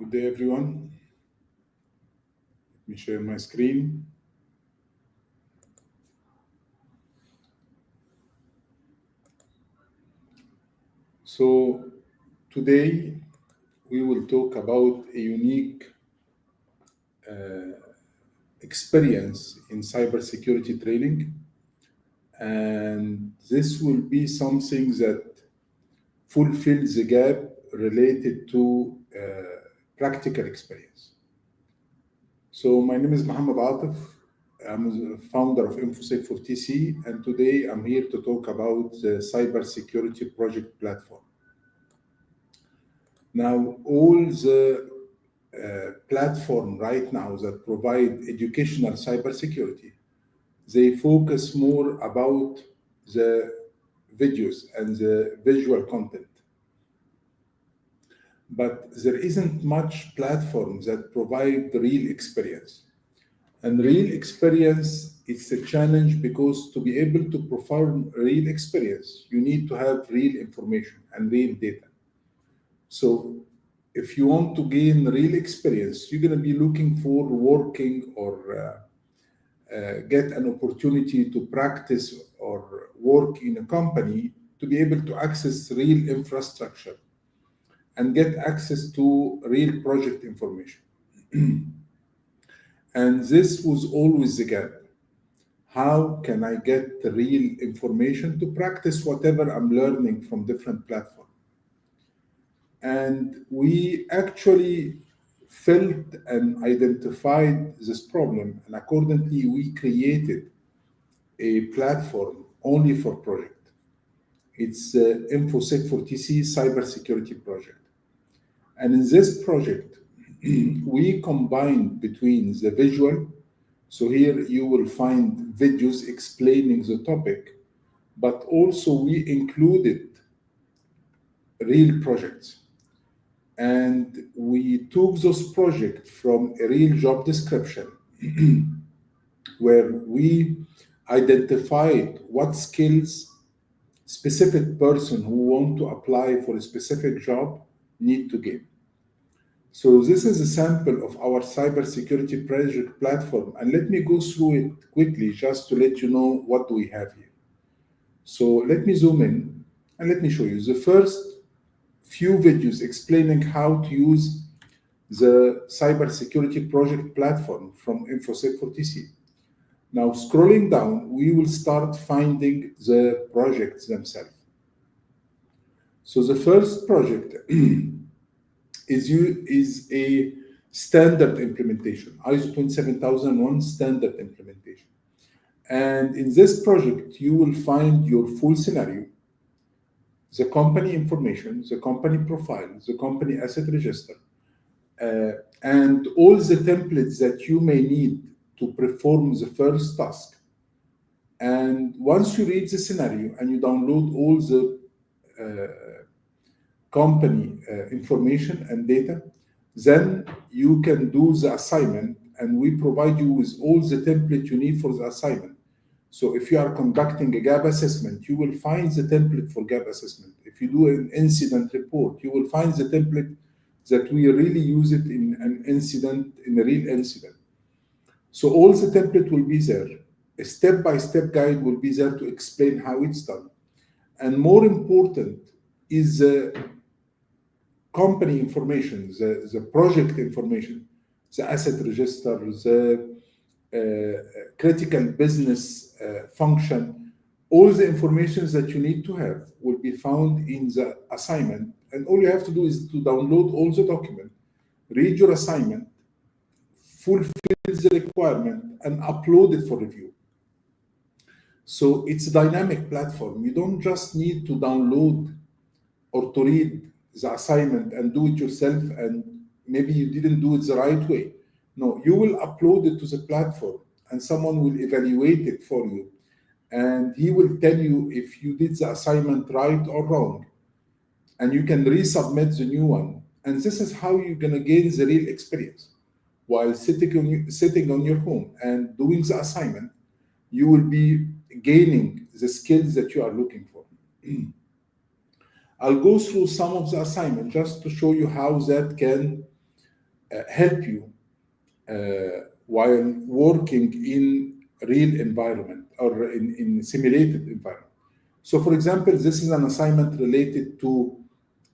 Good day, everyone. Let me share my screen. So today we will talk about a unique experience in cybersecurity training, and this will be something that fulfills the gap related to practical experience. So my name is Mohammed Atif. I'm the founder of InfoSec for TC, and today I'm here to talk about the Cybersecurity Project Platform. Now, all the platform right now that provide educational cybersecurity, they focus more about the videos and the visual content. But there isn't much platform that provide the real experience. And real experience is a challenge because to be able to perform real experience, you need to have real information and real data. So if you want to gain real experience, you're going to be looking for working or get an opportunity to practice or work in a company to be able to access real infrastructure and get access to real project information. And this was always the gap. How can I get the real information to practice whatever I'm learning from different platforms? And we actually felt and identified this problem, and accordingly, we created a platform only for project. It's InfoSec for TC Cybersecurity Project. And in this project, we combined between the visual, so here you will find videos explaining the topic, but also we included real projects. And we took those projects from a real job description where we identified what skills specific person who want to apply for a specific job need to gain. So this is a sample of our cybersecurity project platform, and let me go through it quickly just to let you know what do we have here. So let me zoom in and let me show you the first few videos explaining how to use the cybersecurity project platform from InfoSec for TC. Now scrolling down, we will start finding the projects themselves. So the first project is a standard implementation, ISO 27001 standard implementation. And in this project, you will find your full scenario, the company information, the company profile, the company asset register, and all the templates that you may need to perform the first task. And once you read the scenario and you download all the company information and data, then you can do the assignment, and we provide you with all the template you need for the assignment. So if you are conducting a gap assessment, you will find the template for gap assessment. If you do an incident report, you will find the template that we really use it in an incident, in a real incident. So all the template will be there. A step-by-step guide will be there to explain how it's done. And more important is the company information, the project information, the asset register, the critical business function. All the information that you need to have will be found in the assignment. And all you have to do is to download all the document, read your assignment, fulfill the requirement, and upload it for review. So it's a dynamic platform. You don't just need to download or to read the assignment and do it yourself, and maybe you didn't do it the right way. No, you will upload it to the platform and someone will evaluate it for you. And he will tell you if you did the assignment right or wrong. And you can resubmit the new one. And this is how you're going to gain the real experience. While sitting on your home and doing the assignment, you will be gaining the skills that you are looking for. I'll go through some of the assignment just to show you how that can help you while working in real environment or in simulated environment. So for example, this is an assignment related to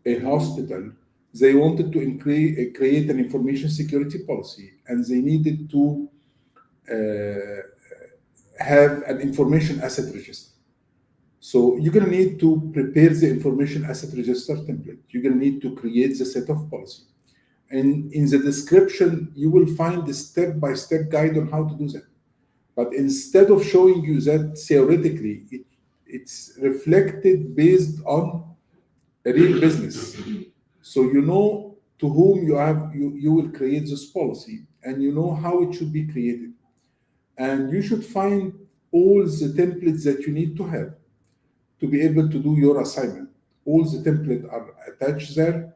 a hospital. They wanted to create an information security policy, and they needed to have an information asset register. So you're going to need to prepare the information asset register template. You're going to need to create the set of policy. And in the description, you will find the step-by-step guide on how to do that. But instead of showing you that theoretically, it's reflected based on a real business. So you know to whom you will create this policy, and you know how it should be created. And you should find all the templates that you need to have to be able to do your assignment. All the templates are attached there,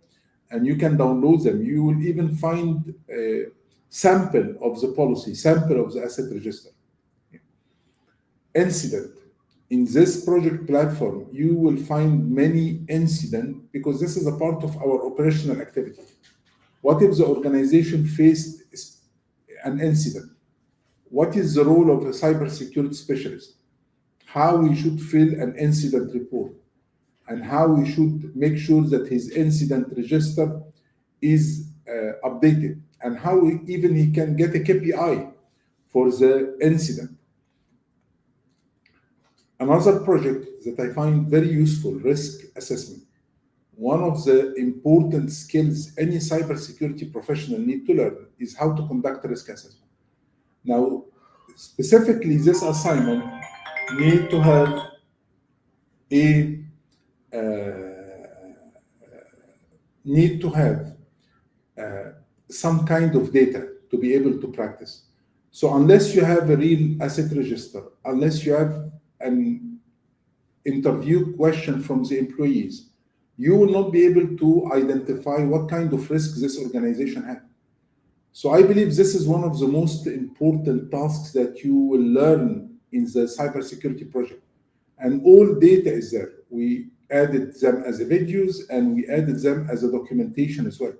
and you can download them. You will even find a sample of the policy, sample of the asset register. Incident. In this project platform, you will find many incidents because this is a part of our operational activity. What if the organization faced an incident? What is the role of a cybersecurity specialist? How we should fill an incident report, and how we should make sure that his incident register is updated, and how even he can get a KPI for the incident. Another project that I find very useful, risk assessment. One of the important skills any cybersecurity professional need to learn is how to conduct risk assessment. Now, specifically, this assignment need to have some kind of data to be able to practice. So unless you have a real asset register, unless you have an interview question from the employees, you will not be able to identify what kind of risk this organization has. So I believe this is one of the most important tasks that you will learn in the cybersecurity project. And all data is there. We added them as videos, and we added them as a documentation as well.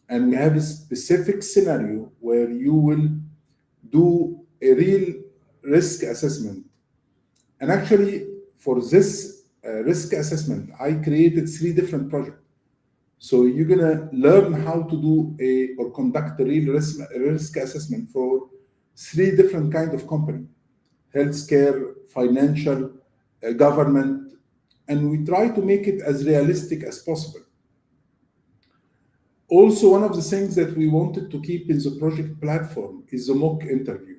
And we have a specific scenario where you will do a real risk assessment. And actually, for this risk assessment, I created 3 different projects. So you're gonna learn how to do or conduct a real risk assessment for 3 different kinds of company: healthcare, financial, government, and we try to make it as realistic as possible. Also, one of the things that we wanted to keep in the project platform is the mock interview.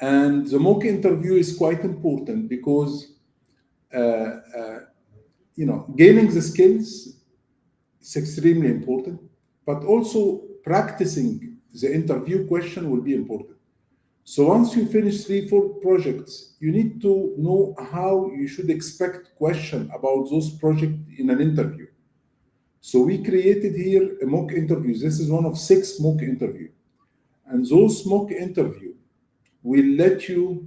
And the mock interview is quite important because gaining the skills is extremely important, but also practicing the interview question will be important. So once you finish 3-4 projects, you need to know how you should expect question about those projects in an interview. So we created here a mock interview. This is one of 6 mock interviews. And those mock interviews will let you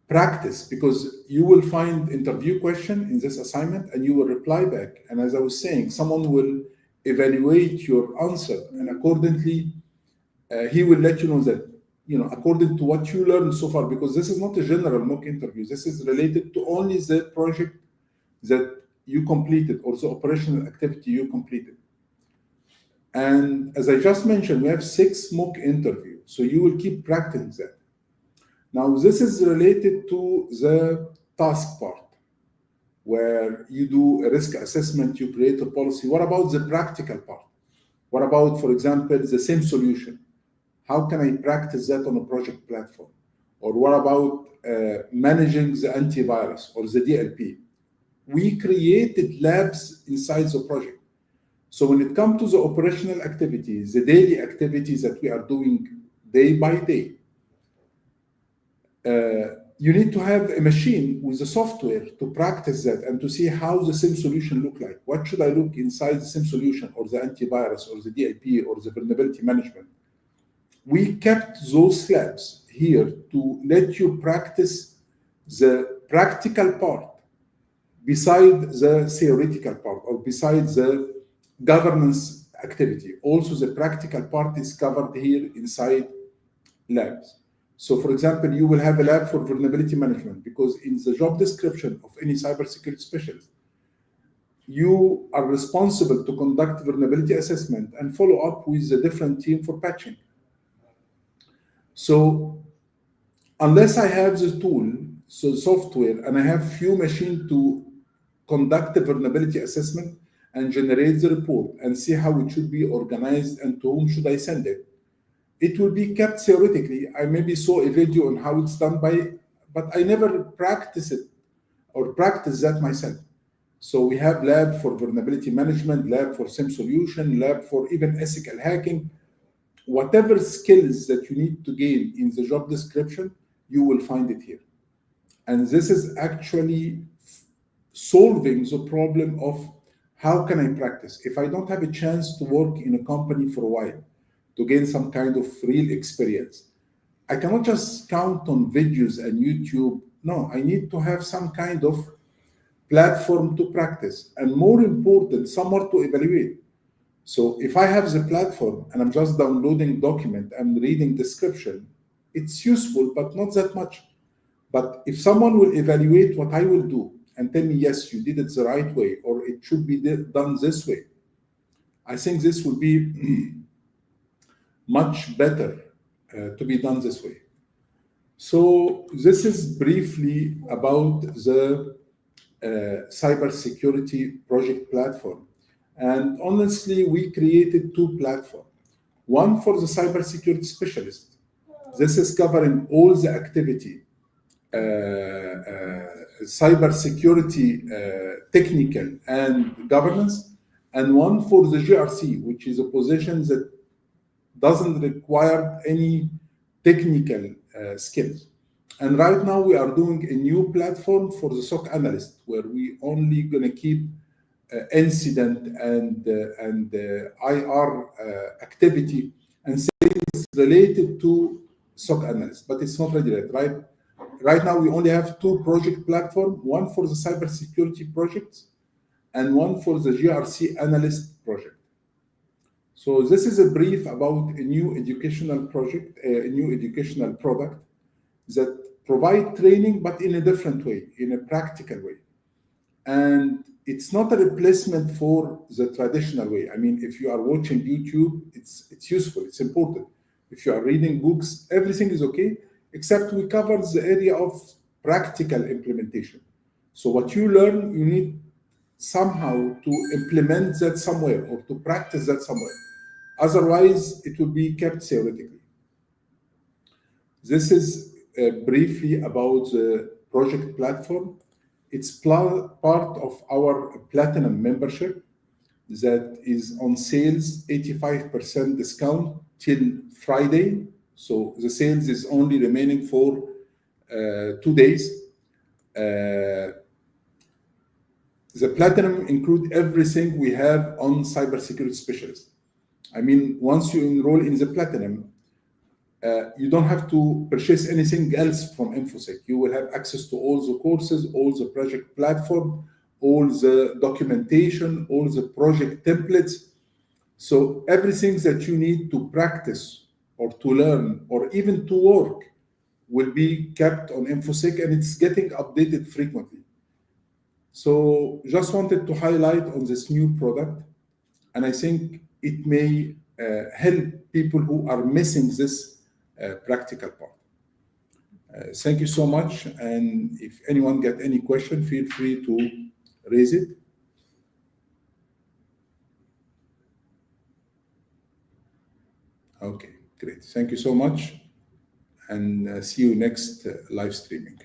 practice, because you will find interview question in this assignment and you will reply back. And as I was saying, someone will evaluate your answer, and accordingly, he will let you know that, according to what you learned so far, because this is not a general mock interview. This is related to only the project that you completed or the operational activity you completed. And as I just mentioned, we have 6 mock interviews, so you will keep practicing that. Now, this is related to the task part, where you do a risk assessment, you create a policy. What about the practical part? What about, for example, the same solution? How can I practice that on a project platform? Or what about managing the antivirus or the DLP? We created labs inside the project. So when it comes to the operational activities, the daily activities that we are doing day by day, you need to have a machine with the software to practice that and to see how the SIM solution look like. What should I look inside the SIM solution, or the antivirus, or the DLP, or the vulnerability management? We kept those labs here to let you practice the practical part beside the theoretical part, or beside the governance activity. Also, the practical part is covered here inside labs. So, for example, you will have a lab for vulnerability management, because in the job description of any cybersecurity specialist, you are responsible to conduct vulnerability assessment and follow up with the different team for patching. So, unless I have the tool, so software, and I have few machines to conduct the vulnerability assessment and generate the report and see how it should be organized and to whom should I send it, it will be kept theoretically. I maybe saw a video on how it's done but I never practice it or practice that myself. So we have lab for vulnerability management, lab for SIM solution, lab for even ethical hacking. Whatever skills that you need to gain in the job description, you will find it here. And this is actually solving the problem of how can I practice? If I don't have a chance to work in a company for a while, to gain some kind of real experience, I cannot just count on videos and YouTube. No, I need to have some kind of platform to practice, and more important, somewhere to evaluate. So if I have the platform and I'm just downloading document and reading description, it's useful, but not that much. But if someone will evaluate what I will do and tell me, yes, you did it the right way, or it should be done this way, I think this will be much better to be done this way. So this is briefly about the Cybersecurity Project Platform. And honestly, we created two platforms. One for the cybersecurity specialist. This is covering all the activity, cybersecurity technical and governance, and one for the GRC, which is a position that doesn't require any technical skills. And right now we are doing a new platform for the SOC analyst, where we only going to keep incident and IR activity and things related to SOC analyst, but it's not ready yet, right? Right now we only have two project platforms, one for the cybersecurity projects and one for the GRC analyst project. So this is a brief about a new educational project, a new educational product that provide training, but in a different way, in a practical way. And it's not a replacement for the traditional way. I mean, if you are watching YouTube, it's useful, it's important. If you are reading books, everything is okay, except we cover the area of practical implementation. So what you learn, you need somehow to implement that somewhere or to practice that somewhere. Otherwise, it will be kept theoretically. This is briefly about the project platform. It's part of our platinum membership that is on sales, 85% discount till Friday. So the sales is only remaining for 2 days. The platinum include everything we have on cybersecurity specialist. I mean, once you enroll in the platinum, you don't have to purchase anything else from InfoSec. You will have access to all the courses, all the project platform, all the documentation, all the project templates. So everything that you need to practice or to learn or even to work will be kept on InfoSec, and it's getting updated frequently. So just wanted to highlight on this new product, and I think it may help people who are missing this practical part. Thank you so much, and if anyone got any question, feel free to raise it. Okay, great. Thank you so much, and see you next live streaming.